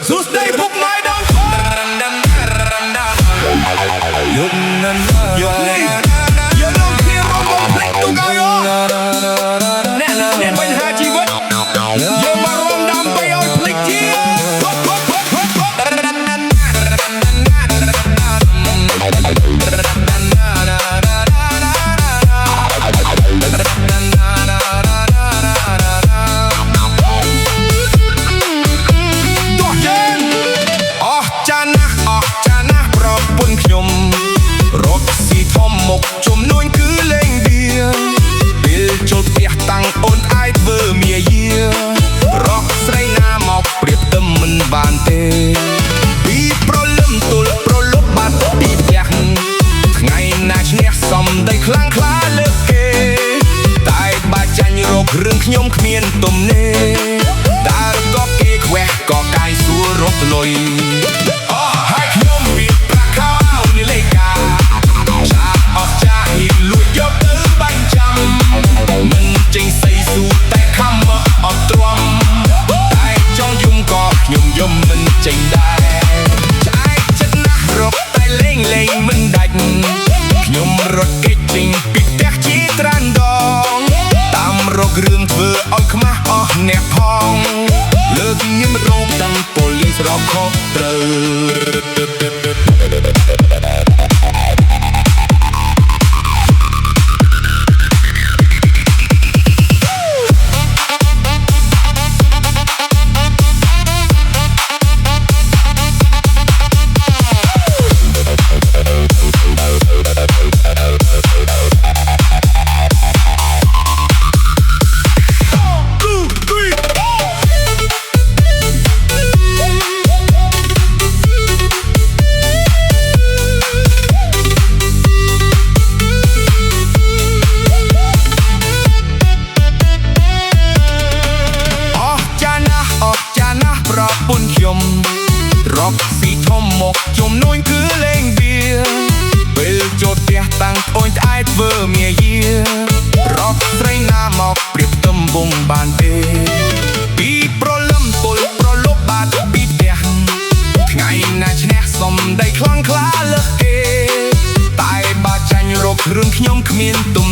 Sustain book my down You don't care about my plate to go Nên bên hai chi vết Giờ mà rôm đam bay ôi plate chiaរឿងខ្ញុំគ្មានទំនេរដើរក៏គេខ្វះក៏កាយសួររត់លុយហើយខ្ញុំមានប្រាក់ខោនេះលេខាចាអស់ចាហ៊ីលួចយកទៅបាញ់ចាំមិនចេញសៃស៊ូតែខំមកអត់ទ្រាំតែចង់យំក៏ខ្ញុំយំមិនចេញដែរឆ្អែតចិត្តណាស់រកតែលេងមិនដាច់ខ្ញុំរត់គេចចេញពីផ្ទះជាច្រើនដងរករឿងធ្វើឲ្យខ្មាស់អស់អ្នកផងលើកញៀមរោគតាំងប៉ូលីសរកខុសត្រូវរកស៊ីធំមកជំនួយគឺលេងបៀពេលចូលផ្ទះតាំងអូនត្អែតធ្វើមាយារកស្រីណាមកព្រៀបទំវងបានទេពីប្រលឹមទល់ប្រលប់បាត់ពីផ្ទះថ្ងៃណាឈ្នះសំដីខ្លាំងក្លាលើសគេតែបើចាញ់រករឿងខ្ញុំគ្មានទំ